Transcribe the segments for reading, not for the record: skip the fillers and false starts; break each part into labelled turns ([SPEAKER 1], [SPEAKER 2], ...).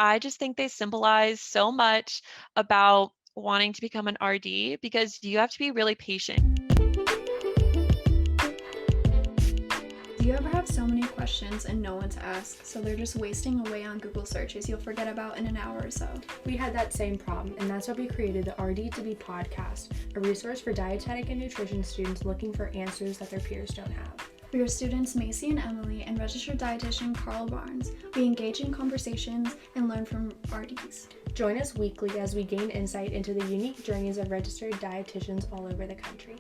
[SPEAKER 1] I just think they symbolize so much about wanting to become an RD because you have to be really patient.
[SPEAKER 2] Do you ever have so many questions and no one to ask, so they're just wasting away on Google searches you'll forget about in an hour or so?
[SPEAKER 3] We had that same problem, and that's why we created the RD2BE podcast, a resource for dietetic and nutrition students looking for answers that their peers don't have.
[SPEAKER 2] We are students Macy and Emily and registered dietitian Carl Barnes. We engage in conversations and learn from RDs.
[SPEAKER 3] Join us weekly as we gain insight into the unique journeys of registered dietitians all over the country.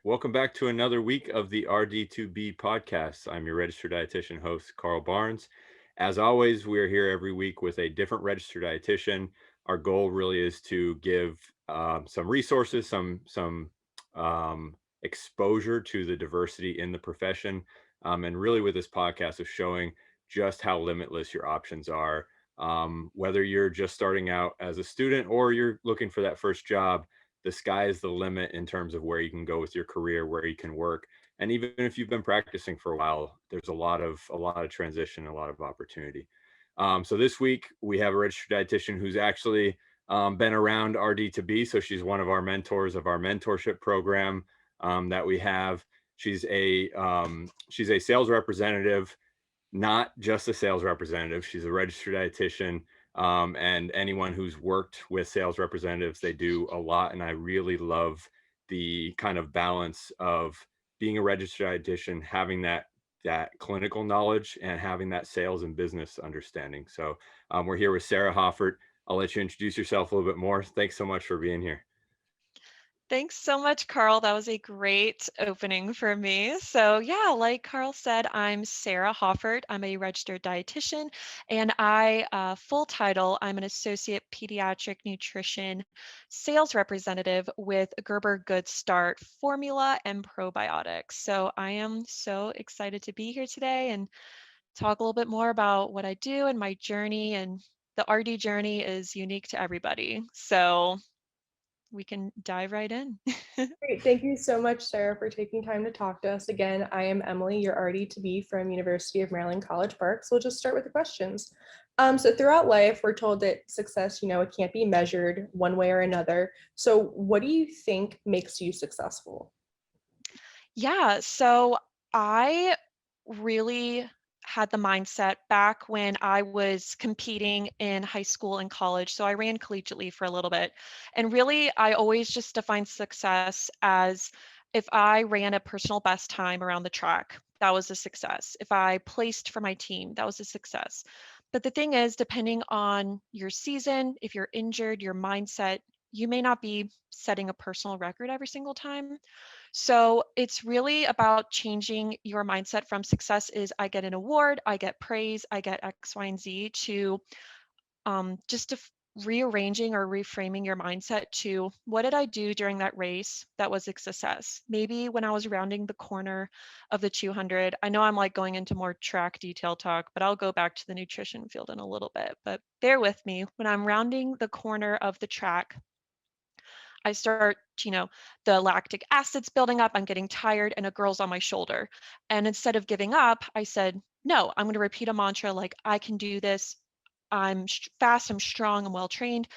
[SPEAKER 4] Welcome back to another week of the RD2BE podcast. I'm your registered dietitian host, Carl Barnes. As always, we are here every week with a different registered dietitian. Our goal really is to give some resources, some exposure to the diversity in the profession, and really with this podcast of showing just how limitless your options are. Whether you're just starting out as a student or you're looking for that first job, the sky is the limit in terms of where you can go with your career, where you can work. And even if you've been practicing for a while, there's a lot of transition, a lot of opportunity. So this week we have a registered dietitian who's actually been around RD2BE. So she's one of our mentors of our mentorship program that we have. She's a sales representative, not just a sales representative. She's a registered dietitian. And anyone who's worked with sales representatives, they do a lot. And I really love the kind of balance of being a registered dietitian, having that clinical knowledge and having that sales and business understanding. So we're here with Sarah Hoffert. I'll let you introduce yourself a little bit more. Thanks so much for being here.
[SPEAKER 1] Thanks so much, Carl. That was a great opening for me. So yeah, like Carl said, I'm Sarah Hoffert. I'm a registered dietitian, and full title, I'm an associate pediatric nutrition sales representative with Gerber Good Start formula and probiotics. So I am so excited to be here today and talk a little bit more about what I do and my journey. And the RD journey is unique to everybody. So we can dive right in.
[SPEAKER 3] Great. Thank you so much, Sarah, for taking time to talk to us again. I am Emily, your RD2BE from University of Maryland College Park. So we'll just start with the questions. So throughout life, we're told that success, it can't be measured one way or another. So what do you think makes you successful?
[SPEAKER 1] Yeah, so I really had the mindset back when I was competing in high school and college. So I ran collegiately for a little bit. And really, I always just defined success as if I ran a personal best time around the track, that was a success. If I placed for my team, that was a success. But the thing is, depending on your season, if you're injured, your mindset, you may not be setting a personal record every single time. So it's really about changing your mindset from success is I get an award, I get praise, I get X, Y, and Z to rearranging or reframing your mindset to what did I do during that race that was a success? Maybe when I was rounding the corner of the 200, I know I'm like going into more track detail talk, but I'll go back to the nutrition field in a little bit. But bear with me. When I'm rounding the corner of the track, I start, the lactic acid's building up, I'm getting tired, and a girl's on my shoulder. And instead of giving up, I said, no, I'm going to repeat a mantra like, I can do this. I'm fast, I'm strong, I'm well trained.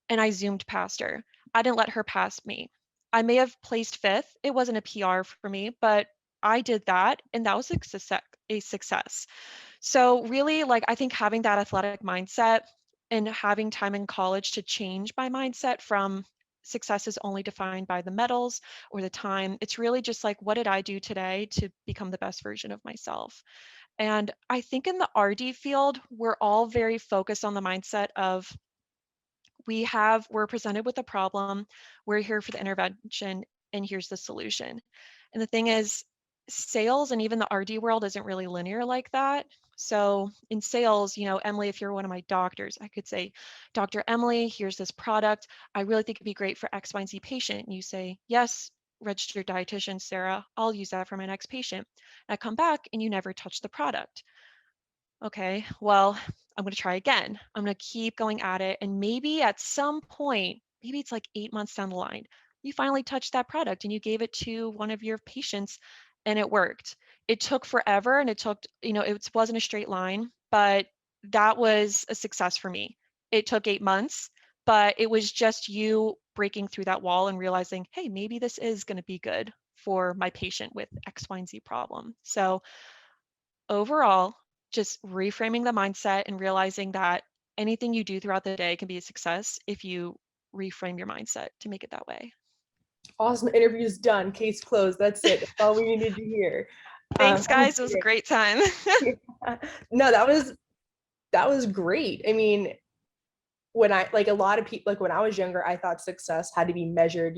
[SPEAKER 1] And I zoomed past her. I didn't let her pass me. I may have placed fifth. It wasn't a PR for me, but I did that, and that was a success. So really, like, I think having that athletic mindset and having time in college to change my mindset from success is only defined by the medals or the time. It's really just like, what did I do today to become the best version of myself? And I think in the RD field, we're all very focused on the mindset of we're presented with a problem, we're here for the intervention, and here's the solution. And the thing is, sales and even the RD world isn't really linear like that. So in sales, Emily, if you're one of my doctors, I could say, Dr. Emily, here's this product. I really think it'd be great for X, Y, and Z patient. And you say, yes, registered dietitian, Sarah, I'll use that for my next patient. And I come back and you never touch the product. Okay, well, I'm going to try again. I'm going to keep going at it. And maybe at some point, maybe it's like 8 months down the line, you finally touched that product and you gave it to one of your patients and it worked. It took forever, and it took, it wasn't a straight line, but that was a success for me. It took 8 months, but it was just you breaking through that wall and realizing, hey, maybe this is going to be good for my patient with X, Y, and Z problem. So overall, just reframing the mindset and realizing that anything you do throughout the day can be a success if you reframe your mindset to make it that way.
[SPEAKER 3] Awesome. Interview's done. Case closed. That's it. That's all we needed to hear.
[SPEAKER 1] Thanks,
[SPEAKER 3] That was
[SPEAKER 1] guys. It was a great time.
[SPEAKER 3] great. No, that was great. I mean, when I like a lot of people, like when I was younger, I thought success had to be measured,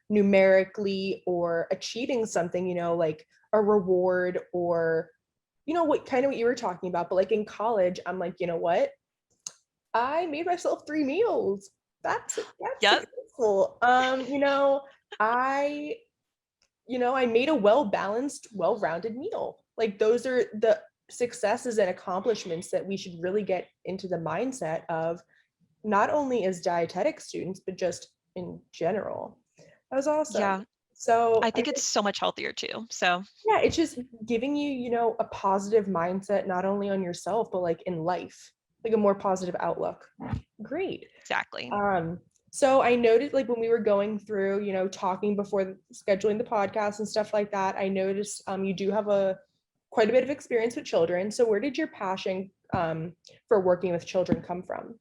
[SPEAKER 3] numerically, or achieving something, like a reward, or what kind of what you were talking about. But like in college, I'm like, you know what? I made myself 3 meals. That's
[SPEAKER 1] Yep.
[SPEAKER 3] successful. I I made a well-balanced, well-rounded meal. Like those are the successes and accomplishments that we should really get into the mindset of, not only as dietetic students, but just in general. That was awesome.
[SPEAKER 1] Yeah.
[SPEAKER 3] So
[SPEAKER 1] I
[SPEAKER 3] I
[SPEAKER 1] think it's
[SPEAKER 3] think,
[SPEAKER 1] so much healthier too. So
[SPEAKER 3] yeah, it's just giving you, a positive mindset, not only on yourself, but like in life, like a more positive outlook. Great.
[SPEAKER 1] exactly.
[SPEAKER 3] Um, so I noticed, like when we were going through, talking before scheduling the podcast and stuff like that, I noticed you do have quite a bit of experience with children. So where did your passion for working with children come from?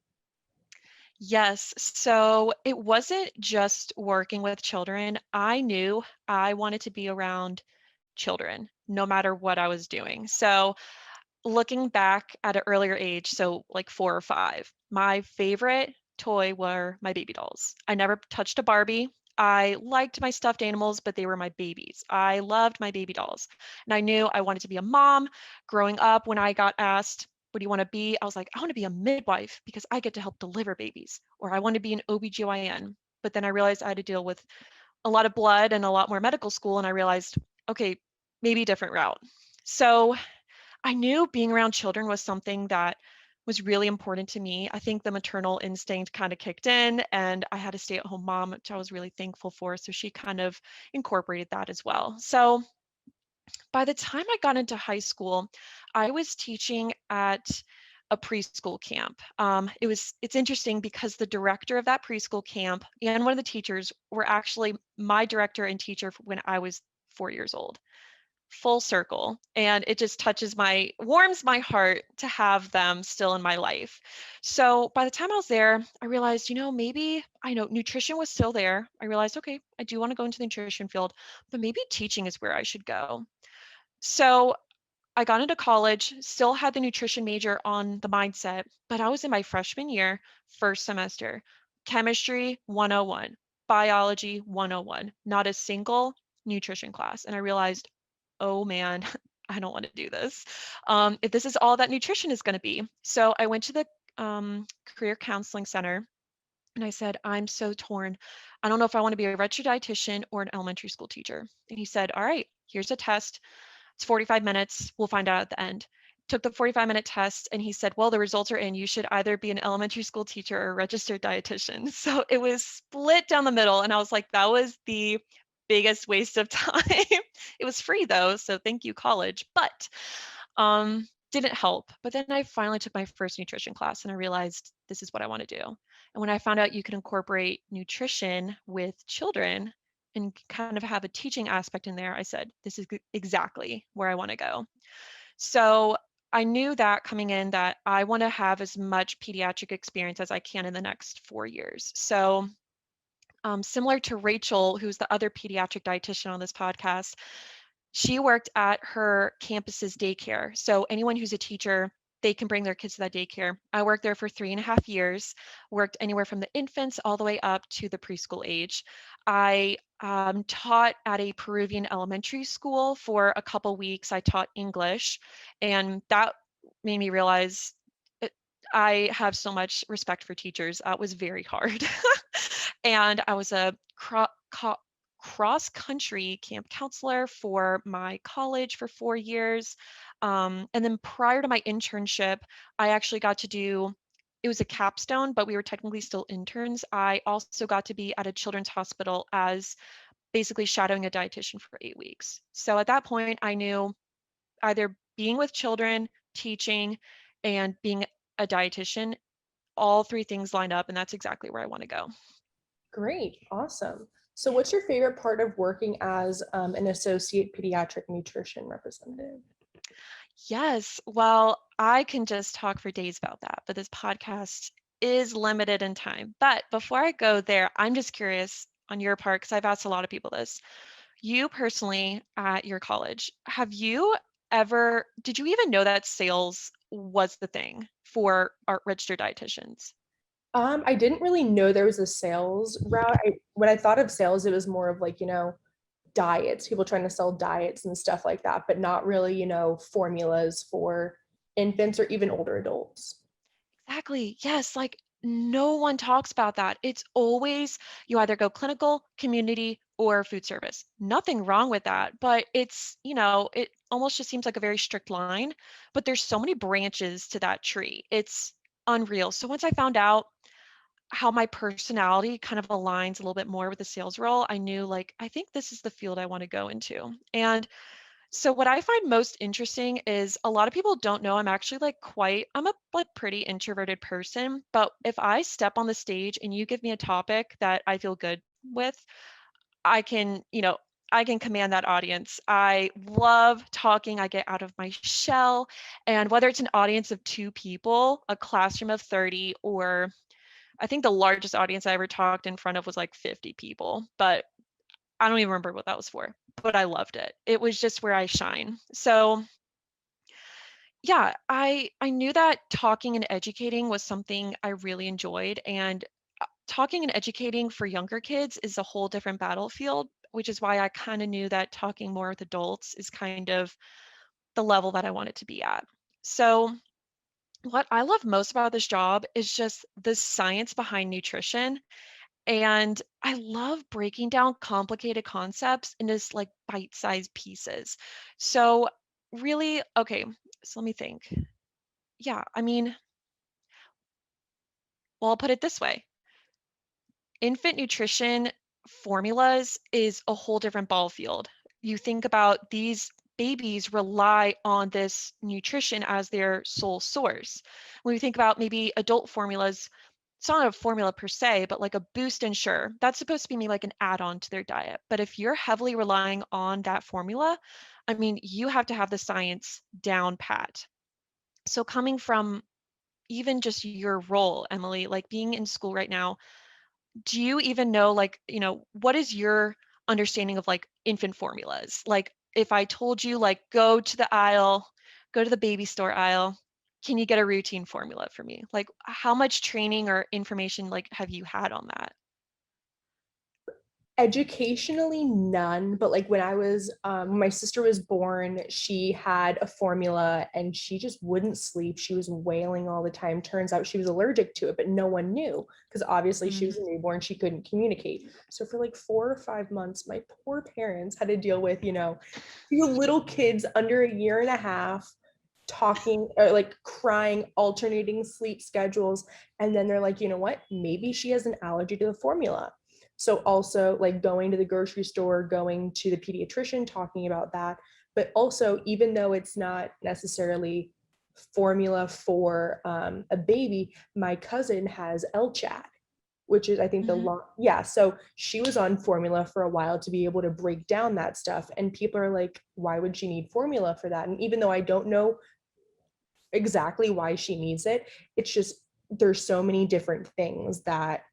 [SPEAKER 1] Yes. So it wasn't just working with children. I knew I wanted to be around children no matter what I was doing. So looking back at an earlier age, so like 4 or 5, my favorite toy were my baby dolls. I never touched a Barbie. I liked my stuffed animals, but they were my babies. I loved my baby dolls. And I knew I wanted to be a mom. Growing up, when I got asked, what do you want to be? I was like, I want to be a midwife because I get to help deliver babies. Or I want to be an OBGYN. But then I realized I had to deal with a lot of blood and a lot more medical school. And I realized, okay, maybe a different route. So I knew being around children was something that was really important to me. I think the maternal instinct kind of kicked in, and I had a stay-at-home mom, which I was really thankful for. So she kind of incorporated that as well. So by the time I got into high school, I was teaching at a preschool camp. It's interesting because the director of that preschool camp and one of the teachers were actually my director and teacher when I was 4 years old. Full circle, and it just warms my heart to have them still in my life. So by the time I was there, I realized, maybe I know nutrition was still there. I realized, okay, I do want to go into the nutrition field, but maybe teaching is where I should go. So I got into college, still had the nutrition major on the mindset, but I was in my freshman year, first semester, chemistry 101, biology 101, not a single nutrition class. And I realized, oh man, I don't want to do this. If this is all that nutrition is going to be. So I went to the career counseling center and I said, I'm so torn. I don't know if I want to be a registered dietitian or an elementary school teacher. And he said, all right, here's a test. It's 45 minutes. We'll find out at the end. Took the 45-minute test and he said, well, the results are in. You should either be an elementary school teacher or a registered dietitian. So it was split down the middle. And I was like, that was the biggest waste of time. It was free though. So thank you, college. But didn't help. But then I finally took my first nutrition class and I realized this is what I want to do. And when I found out you could incorporate nutrition with children and kind of have a teaching aspect in there, I said, this is exactly where I want to go. So I knew that coming in that I want to have as much pediatric experience as I can in the next 4 years. So similar to Rachel, who's the other pediatric dietitian on this podcast, she worked at her campus's daycare. So anyone who's a teacher, they can bring their kids to that daycare. I worked there for 3.5 years, worked anywhere from the infants all the way up to the preschool age. I taught at a Peruvian elementary school for a couple weeks. I taught English, and that made me realize I have so much respect for teachers. It was very hard. And I was a cross country camp counselor for my college for 4 years. And then prior to my internship, I actually got to do, it was a capstone, but we were technically still interns. I also got to be at a children's hospital as basically shadowing a dietitian for 8 weeks. So at that point, I knew either being with children, teaching, and being a dietitian, all three things line up, and that's exactly where I want to go.
[SPEAKER 3] Great, awesome. So what's your favorite part of working as an associate pediatric nutrition representative?
[SPEAKER 1] Yes, well, I can just talk for days about that, but this podcast is limited in time. But before I go there, I'm just curious on your part, because I've asked a lot of people this. You personally at your college, did you even know that sales was the thing for our registered dietitians?
[SPEAKER 3] I didn't really know there was a sales route. When I thought of sales, it was more of like, diets, people trying to sell diets and stuff like that, but not really, formulas for infants or even older adults.
[SPEAKER 1] Exactly. Yes, like no one talks about that. It's always you either go clinical, community, or food service. Nothing wrong with that, but it almost just seems like a very strict line, but there's so many branches to that tree. It's unreal. So once I found out how my personality kind of aligns a little bit more with the sales role, I knew like I think this is the field I want to go into. And so what I find most interesting is a lot of people don't know I'm actually I'm a like pretty introverted person, but if I step on the stage and you give me a topic that I feel good with, I can, I can command that audience. I love talking. I get out of my shell. And whether it's an audience of 2 people, a classroom of 30, or I think the largest audience I ever talked in front of was like 50 people, but I don't even remember what that was for, but I loved it. It was just where I shine. So yeah, I knew that talking and educating was something I really enjoyed, and talking and educating for younger kids is a whole different battlefield, which is why I kind of knew that talking more with adults is kind of the level that I wanted to be at. So what I love most about this job is just the science behind nutrition. And I love breaking down complicated concepts into like bite-sized pieces. So really, okay, so let me think. Yeah, I mean, well, I'll put it this way. Infant nutrition formulas is a whole different ball field. You think about these babies rely on this nutrition as their sole source. When you think about maybe adult formulas, it's not a formula per se, but like a boost ensure, that's supposed to be maybe like an add-on to their diet. But if you're heavily relying on that formula, I mean, you have to have the science down pat. So coming from even just your role, Emily, like being in school right now, do you even know like, what is your understanding of like infant formulas? Like if I told you like go to the baby store aisle, can you get a routine formula for me? Like how much training or information like have you had on that?
[SPEAKER 3] Educationally, none, but like when my sister was born, she had a formula and she just wouldn't sleep. She was wailing all the time. Turns out she was allergic to it, but no one knew because obviously she
[SPEAKER 1] Mm,
[SPEAKER 3] was a newborn, she couldn't communicate. So for like 4 or 5 months, my poor parents had to deal with, 2 little kids under a year and a half talking or like crying, alternating sleep schedules. And then they're like, you know what? Maybe she has an allergy to the formula. So also like going to the grocery store, going to the pediatrician, talking about that. But also, even though it's not necessarily formula for a baby, my cousin has LCHAT, which is I think
[SPEAKER 1] mhm.
[SPEAKER 3] yeah. So she was on formula for a while to be able to break down that stuff. And people are like, why would she need formula for that? And even though I don't know exactly why she needs it, it's just there's so many different things that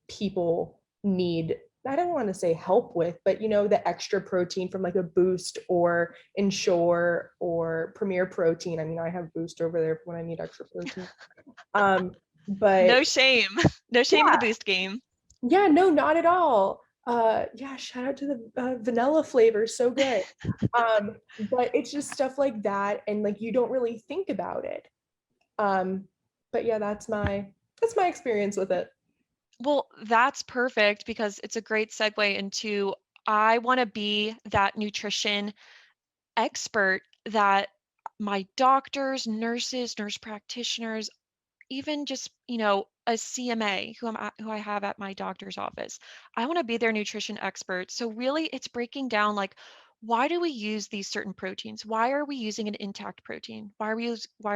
[SPEAKER 3] people need. I don't want to say help with, but the extra protein from like a Boost or Ensure or Premier Protein. I mean, I have Boost over there when I need extra protein. Um, but
[SPEAKER 1] No shame. No shame in the
[SPEAKER 3] yeah,
[SPEAKER 1] boost game.
[SPEAKER 3] yeah, no, not at all. Yeah, shout out to the vanilla flavor, so good. But it's just stuff like that, and like you don't really think about it. Um, but yeah, that's my experience with it.
[SPEAKER 1] Well, that's perfect because it's a great segue into I want to be that nutrition expert that my doctors, nurses, nurse practitioners, even just, a CMA who I have at my doctor's office. I want to be their nutrition expert. So really it's breaking down like why do we use these certain proteins? Why are we using an intact protein? Why are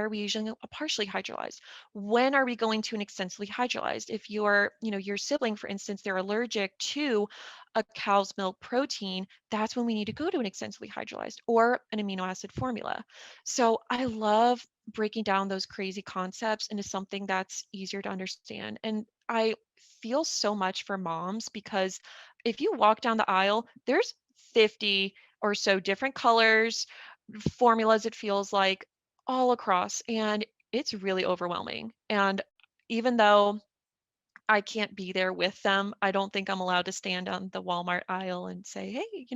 [SPEAKER 1] we using a partially hydrolyzed? When are we going to an extensively hydrolyzed? If your sibling, for instance, they're allergic to a cow's milk protein, that's when we need to go to an extensively hydrolyzed or an amino acid formula. So I love breaking down those crazy concepts into something that's easier to understand. And I feel so much for moms because if you walk down the aisle, there's 50 or so different colors, formulas, it feels like all across, and it's really overwhelming. And even though I can't be there with them, I don't think I'm allowed to stand on the Walmart aisle and say, hey,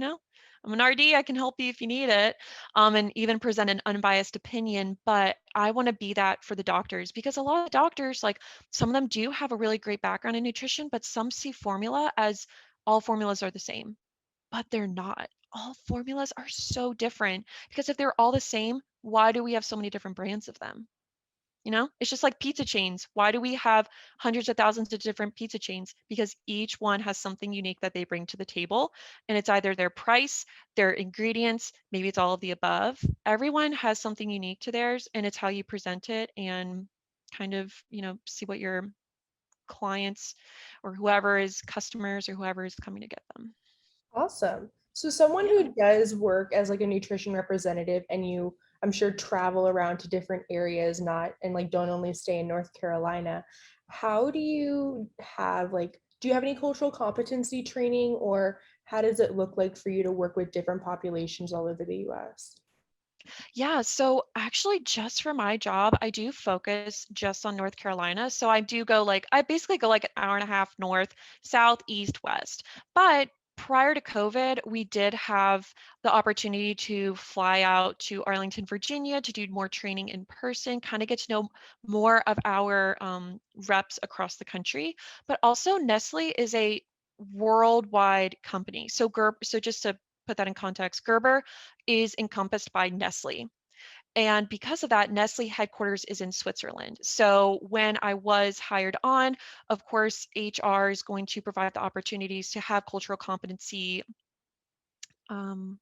[SPEAKER 1] I'm an RD, I can help you if you need it, and even present an unbiased opinion. But I want to be that for the doctors because a lot of doctors, like some of them do have a really great background in nutrition, but some see formula as all formulas are the same, but they're not. All formulas are so different because if they're all the same, why do we have so many different brands of them? It's just like pizza chains. Why do we have hundreds of thousands of different pizza chains? Because each one has something unique that they bring to the table. And it's either their price, their ingredients, maybe it's all of the above. Everyone has something unique to theirs, and it's how you present it and kind of, see what your clients or whoever is customers or whoever is coming to get them.
[SPEAKER 3] Awesome. So someone
[SPEAKER 1] Yeah.
[SPEAKER 3] who does work as like a nutrition representative and you, I'm sure, travel around to different areas, not and like don't only stay in North Carolina, how do you have like, do you have any cultural competency training, or how does it look like for you to work with different populations all over the US?
[SPEAKER 1] Yeah, so actually, just for my job, I do focus just on North Carolina. So I basically go like an hour and a half north, south, east, west. But prior to COVID, we did have the opportunity to fly out to Arlington, Virginia to do more training in person, kind of get to know more of our reps across the country. But also, Nestle is a worldwide company. So just to put that in context, Gerber is encompassed by Nestle. And because of that, Nestle headquarters is in Switzerland. So when I was hired on, of course, HR is going to provide the opportunities to have cultural competency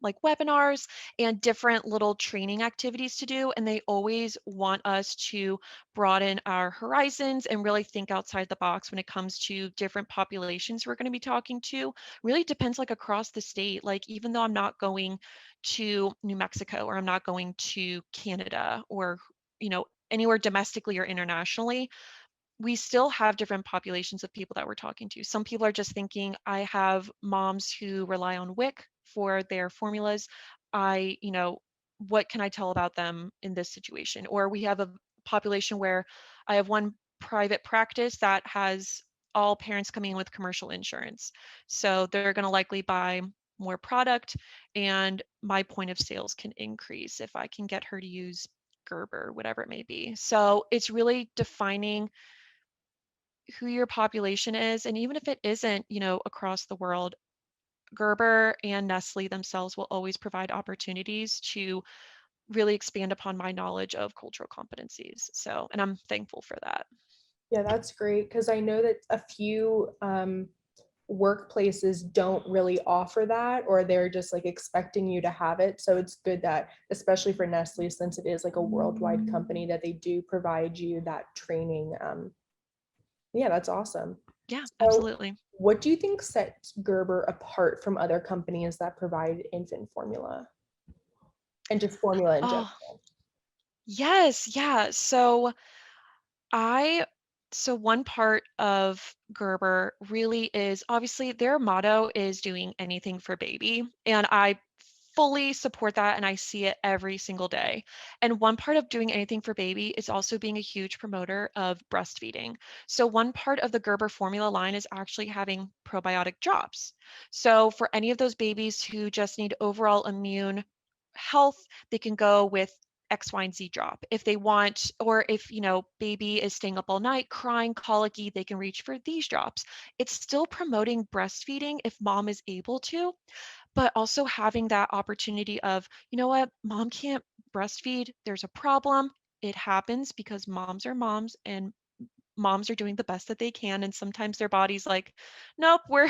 [SPEAKER 1] like webinars and different little training activities to do. And they always want us to broaden our horizons and really think outside the box when it comes to different populations we're going to be talking to. Really depends like across the state. Like even though I'm not going to New Mexico or I'm not going to Canada or, anywhere domestically or internationally, we still have different populations of people that we're talking to. Some people are just thinking, I have moms who rely on WIC for their formulas. What can I tell about them in this situation? Or we have a population where I have one private practice that has all parents coming in with commercial insurance. So they're going to likely buy more product and my point of sales can increase if I can get her to use Gerber, whatever it may be. So it's really defining who your population is. And even if it isn't, across the world, Gerber and Nestle themselves will always provide opportunities to really expand upon my knowledge of cultural competencies. So, and I'm thankful for that.
[SPEAKER 3] Yeah, that's great because I know that a few workplaces don't really offer that, or they're just like expecting you to have it. So it's good that, especially for Nestle, since it is like a worldwide company, that they do provide you that training. Yeah, that's awesome.
[SPEAKER 1] Yeah,
[SPEAKER 3] So,
[SPEAKER 1] absolutely.
[SPEAKER 3] what do you think sets Gerber apart from other companies that provide infant formula and just formula in
[SPEAKER 1] Oh,
[SPEAKER 3] general?
[SPEAKER 1] yes. Yeah. I so one part of Gerber really is obviously their motto is doing anything for baby. And I fully support that and I see it every single day. And one part of doing anything for baby is also being a huge promoter of breastfeeding. So one part of the Gerber formula line is actually having probiotic drops. So for any of those babies who just need overall immune health, they can go with X, Y, and Z drop. If they want, or if, baby is staying up all night, crying, colicky, they can reach for these drops. It's still promoting breastfeeding if mom is able to, but also having that opportunity of, you know what, mom can't breastfeed. There's a problem. It happens because moms are moms and moms are doing the best that they can. And sometimes their body's like, nope, we're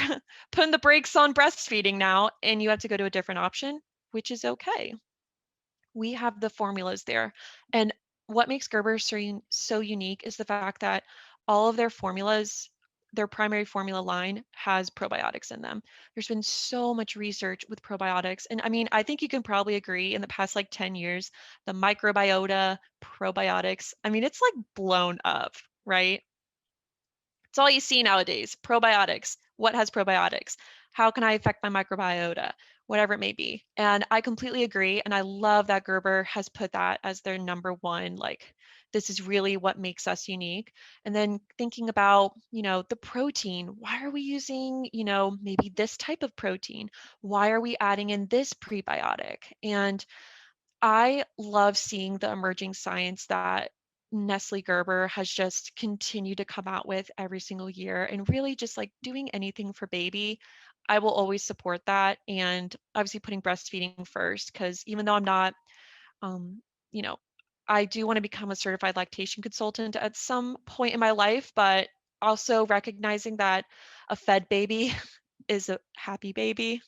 [SPEAKER 1] putting the brakes on breastfeeding now. And you have to go to a different option. which is okay. We have the formulas there. And what makes Gerber so unique is the fact that all of their formulas, their primary formula line has probiotics in them. There's been so much research with probiotics. And I mean, I think you can probably agree in the past like 10 years, the microbiota, probiotics, I mean, it's like blown up, right? It's all you see nowadays. Probiotics. What has probiotics? How can I affect my microbiota? Whatever it may be. And I completely agree. And I love that Gerber has put that as their number one. Like, this is really what makes us unique. And then thinking about, the protein. Why are we using, maybe this type of protein? Why are we adding in this prebiotic? And I love seeing the emerging science that Nestle Gerber has just continued to come out with every single year and really just like doing anything for baby. I will always support that. And obviously putting breastfeeding first, because even though I'm not, um, you know, I do want to become a certified lactation consultant at some point in my life, but also recognizing that a fed baby is a happy baby.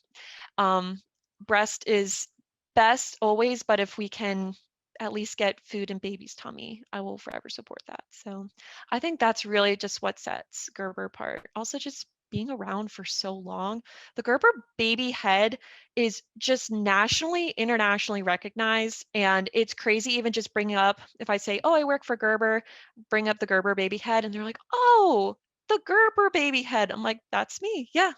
[SPEAKER 1] um, Breast is best always, but if we can at least get food in baby's tummy, I will forever support that. So I think that's really just what sets Gerber apart. Also, just being around for so long. The Gerber baby head is just nationally, internationally recognized. And it's crazy even just bringing up, if I say, oh, I work for Gerber, bring up the Gerber baby head, and they're like, oh, the Gerber baby head. I'm like, that's me. Yeah,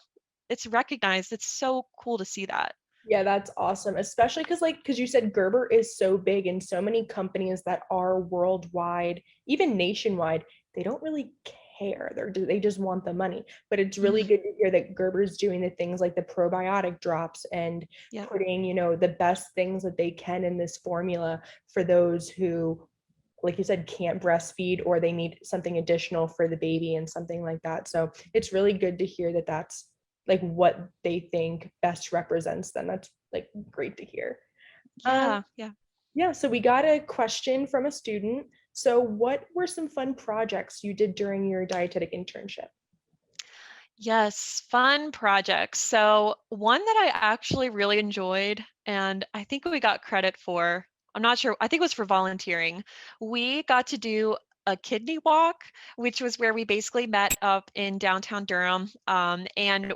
[SPEAKER 1] it's recognized. It's so cool to see that.
[SPEAKER 3] Yeah, that's awesome. Especially because you said Gerber is so big and so many companies that are worldwide, even nationwide, they don't really care. They just want the money. But it's really
[SPEAKER 1] Mhm.
[SPEAKER 3] good to hear that Gerber's doing the things like the probiotic drops and
[SPEAKER 1] Yep.
[SPEAKER 3] putting, the best things that they can in this formula for those who, like you said, can't breastfeed or they need something additional for the baby and something like that. So it's really good to hear that that's like what they think best represents them. That's like great to hear. Um,
[SPEAKER 1] Yeah. Yeah.
[SPEAKER 3] yeah, so we got a question from a student. So what were some fun projects you did during your dietetic internship?
[SPEAKER 1] Yes. Fun projects. So one that I actually really enjoyed, and I think we got credit for, I'm not sure, I think it was for volunteering. We got to do a kidney walk, which was where we basically met up in downtown Durham. And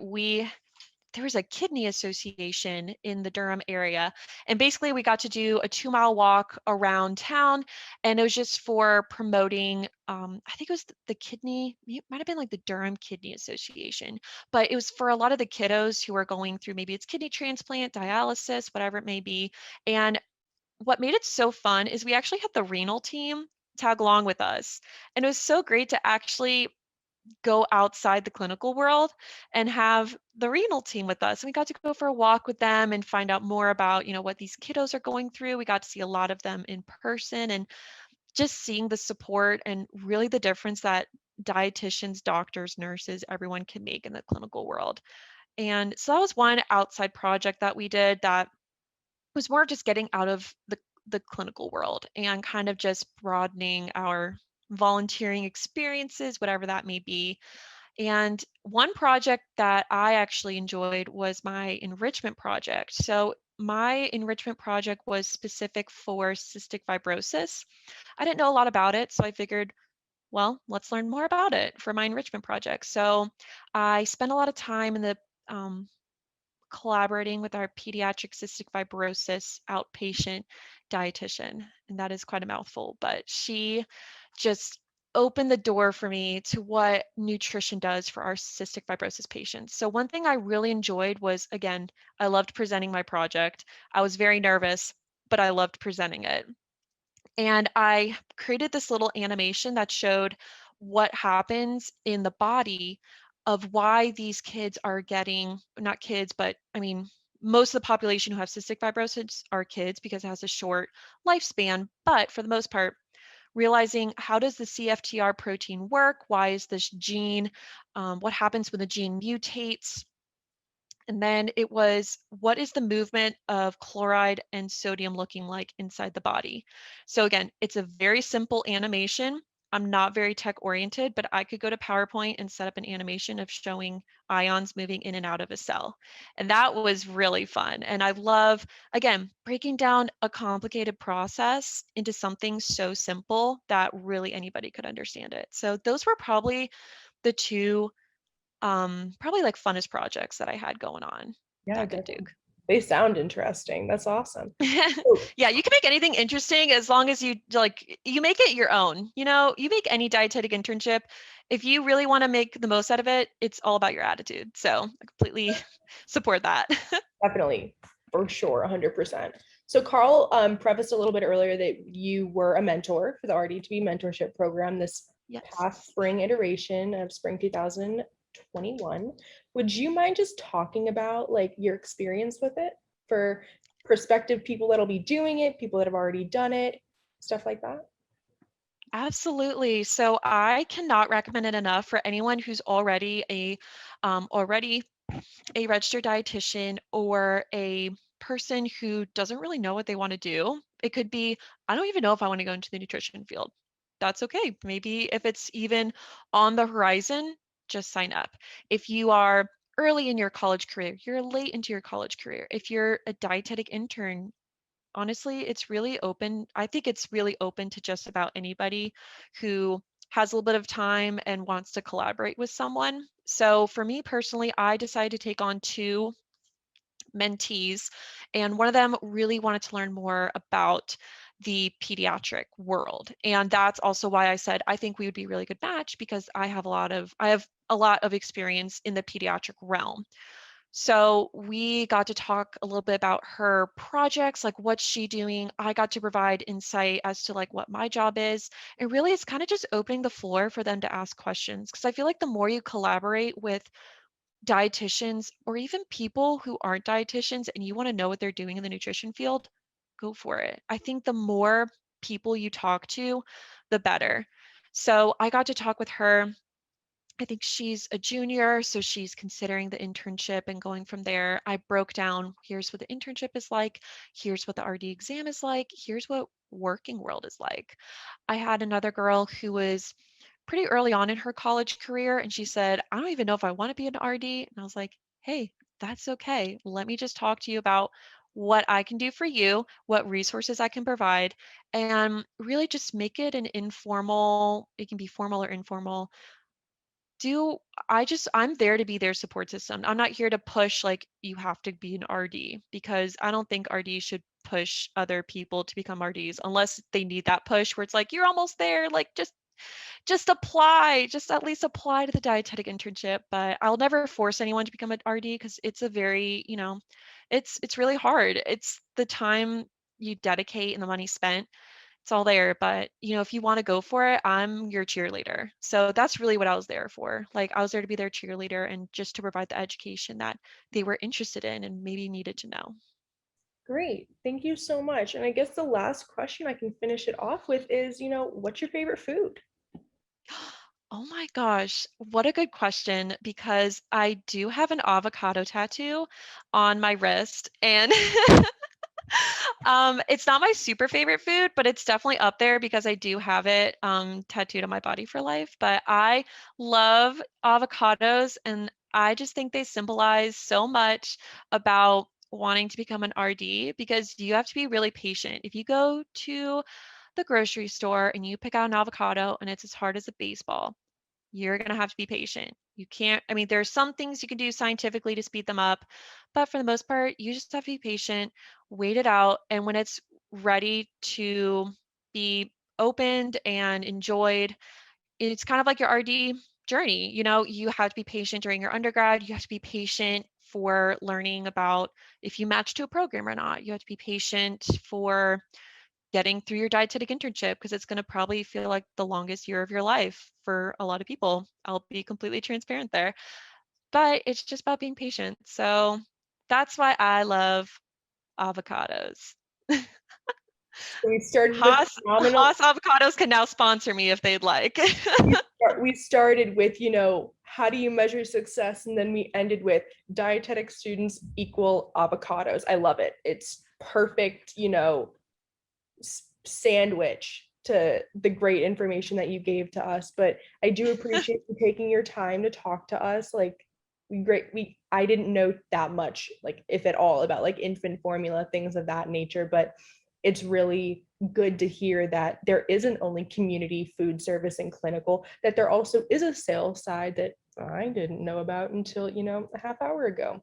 [SPEAKER 1] there was a kidney association in the Durham area. And basically, we got to do a 2-mile walk around town. And it was just for promoting, I think it was the kidney, it might have been like the Durham Kidney Association, but it was for a lot of the kiddos who are going through maybe it's kidney transplant, dialysis, whatever it may be. And what made it so fun is we actually had the renal team tag along with us. And it was so great to actually go outside the clinical world and have the renal team with us. And we got to go for a walk with them and find out more about, what these kiddos are going through. We got to see a lot of them in person and just seeing the support and really the difference that dietitians, doctors, nurses, everyone can make in the clinical world. And so that was one outside project that we did that was more just getting out of the clinical world and kind of just broadening our volunteering experiences, whatever that may be. And one project that I actually enjoyed was my enrichment project. So my enrichment project was specific for cystic fibrosis. I didn't know a lot about it, so I figured, well, let's learn more about it for my enrichment project. So I spent a lot of time in the collaborating with our pediatric cystic fibrosis outpatient dietitian. And that is quite a mouthful, but she just opened the door for me to what nutrition does for our cystic fibrosis patients. So one thing I really enjoyed was, again, I loved presenting my project. I was very nervous, but I loved presenting it. And I created this little animation that showed what happens in the body of why these kids are getting, not kids, but I mean, most of the population who have cystic fibrosis are kids because it has a short lifespan. But for the most part, realizing how does the CFTR protein work? Why is this gene? What happens when the gene mutates? And then it was, what is the movement of chloride and sodium looking like inside the body? So again, it's a very simple animation, I'm not very tech oriented, but I could go to PowerPoint and set up an animation of showing ions moving in and out of a cell. And that was really fun. And I love, again, breaking down a complicated process into something so simple that really anybody could understand it. So those were probably the two, probably like funnest projects that I had going on
[SPEAKER 3] Yeah,
[SPEAKER 1] back at
[SPEAKER 3] definitely.
[SPEAKER 1] Duke.
[SPEAKER 3] They sound interesting. That's awesome. So,
[SPEAKER 1] Yeah, you can make anything interesting as long as you like you make it your own. You know, you make any dietetic internship. If you really want to make the most out of it, it's all about your attitude. So I completely support that.
[SPEAKER 3] definitely, for sure, 100%. So Carl prefaced a little bit earlier that you were a mentor for the RD2BE mentorship program this
[SPEAKER 1] Yes.
[SPEAKER 3] past spring iteration of spring 2021. Would you mind just talking about like your experience with it for prospective people that'll be doing it, people that have already done it, stuff like that?
[SPEAKER 1] Absolutely. So I cannot recommend it enough for anyone who's already a registered dietitian or a person who doesn't really know what they want to do. It could be, I don't even know if I want to go into the nutrition field. That's okay. Maybe if it's even on the horizon, just sign up. If you are early in your college career, you're late into your college career. If you're a dietetic intern, honestly, it's really open. I think it's really open to just about anybody who has a little bit of time and wants to collaborate with someone. So for me personally, I decided to take on two mentees, and one of them really wanted to learn more about the pediatric world. And that's also why I said I think we would be a really good match because I have a lot of experience in the pediatric realm. So we got to talk a little bit about her projects, like what's she doing. I got to provide insight as to like what my job is. And really it's kind of just opening the floor for them to ask questions. Because I feel like the more you collaborate with dietitians or even people who aren't dietitians and you want to know what they're doing in the nutrition field, go for it. I think the more people you talk to, the better. So I got to talk with her. I think she's a junior, so she's considering the internship and going from there. I broke down here's what the internship is like, here's what the RD exam is like, here's what working world is like. I had another girl who was pretty early on in her college career, and she said, I don't even know if I want to be an RD. And I was like, hey, that's okay. Let me just talk to you about what I can do for you, what resources I can provide, and really just make it an informal, it can be formal or informal do I'm there to be their support system. I'm not here to push like you have to be an RD because I don't think RD should push other people to become RDs unless they need that push where it's like you're almost there, like just apply, just at least apply to the dietetic internship. But I'll never force anyone to become an RD because it's a very, it's really hard. It's the time you dedicate and the money spent, it's all there. But if you want to go for it, I'm your cheerleader. So that's really what I was there for. Like I was there to be their cheerleader and just to provide the education that they were interested in and maybe needed to know.
[SPEAKER 3] Great. Thank you so much. And I guess the last question I can finish it off with is, what's your favorite food?
[SPEAKER 1] Oh my gosh, what a good question because I do have an avocado tattoo on my wrist and it's not my super favorite food, but it's definitely up there because I do have it tattooed on my body for life. But I love avocados, and I just think they symbolize so much about wanting to become an RD because you have to be really patient. If you go to the grocery store and you pick out an avocado and it's as hard as a baseball, you're going to have to be patient. You can't, I mean, there's some things you can do scientifically to speed them up, but for the most part, you just have to be patient, wait it out, and when it's ready to be opened and enjoyed, it's kind of like your RD journey. You have to be patient during your undergrad, you have to be patient for learning about if you match to a program or not. You have to be patient for getting through your dietetic internship because it's going to probably feel like the longest year of your life for a lot of people. I'll be completely transparent there, but it's just about being patient. So that's why I love avocados.
[SPEAKER 3] So we started with
[SPEAKER 1] Haas,
[SPEAKER 3] phenomenal.
[SPEAKER 1] Haas avocados can now sponsor me if they'd like.
[SPEAKER 3] We started with, how do you measure success? And then we ended with dietetic students equal avocados. I love it. It's perfect, sandwich to the great information that you gave to us, but I do appreciate you taking your time to talk to us. Like I didn't know that much, like if at all, about like infant formula, things of that nature, but it's really good to hear that there isn't only community food service and clinical, that there also is a sales side that I didn't know about until, a half hour ago.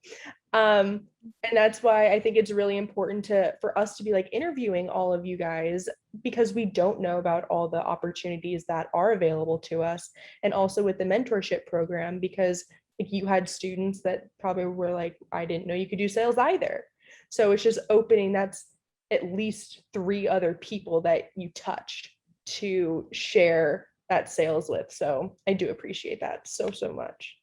[SPEAKER 3] And that's why I think it's really important for us to be like interviewing all of you guys, because we don't know about all the opportunities that are available to us. And also with the mentorship program, because like you had students that probably were like, I didn't know you could do sales either. So it's just opening, that's at least 3 other people that you touched to share that sales with. So I do appreciate that so, so much.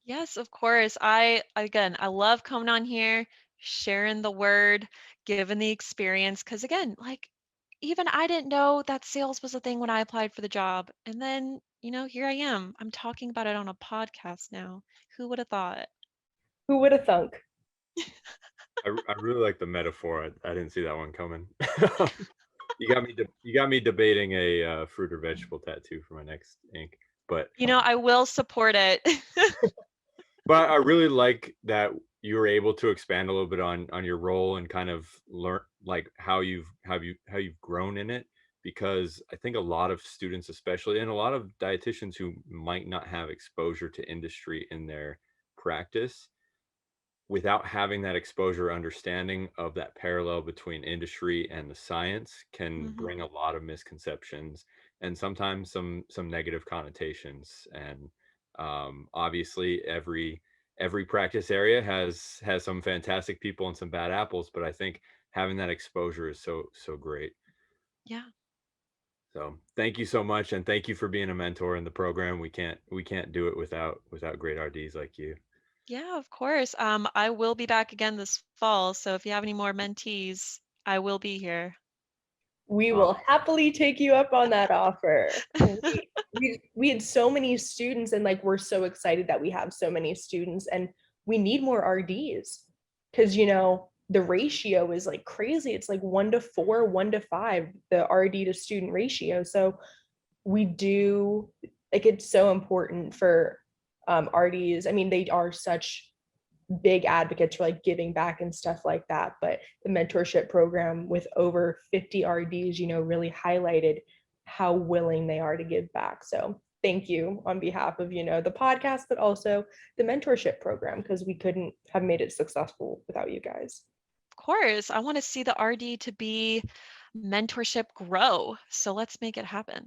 [SPEAKER 1] Yes, of course. I love coming on here, sharing the word, giving the experience. Because again, like, even I didn't know that sales was a thing when I applied for the job. And then, here I am. I'm talking about it on a podcast now. Who would have thought?
[SPEAKER 3] Who would have thunk?
[SPEAKER 4] I really like the metaphor. I didn't see that one coming. You got me debating a fruit or vegetable tattoo for my next ink, but
[SPEAKER 1] I will support it.
[SPEAKER 4] but I really like that you were able to expand a little bit on your role and kind of learn like how you've grown in it, because I think a lot of students, especially, and a lot of dietitians who might not have exposure to industry in their practice, without having that exposure, understanding of that parallel between industry and the science, can
[SPEAKER 1] Mhm.
[SPEAKER 4] bring a lot of misconceptions and sometimes some negative connotations. And obviously every practice area has some fantastic people and some bad apples, but I think having that exposure is so great.
[SPEAKER 1] Yeah.
[SPEAKER 4] So thank you so much, and thank you for being a mentor in the program. We can't do it without great RDs like you.
[SPEAKER 1] Yeah, of course. I will be back again this fall. So if you have any more mentees, I will be here.
[SPEAKER 3] We will happily take you up on that offer. We had so many students, and like we're so excited that we have so many students, and we need more RDs because the ratio is like crazy. It's like 1 to 4, 1 to 5, the RD to student ratio. So we do, like, it's so important for RDs. I mean, they are such big advocates for like giving back and stuff like that, but the mentorship program with over 50 RDs, really highlighted how willing they are to give back. So thank you on behalf of the podcast, but also the mentorship program, because we couldn't have made it successful without you guys.
[SPEAKER 1] Of course, I want to see the RD to be mentorship grow. So let's make it happen.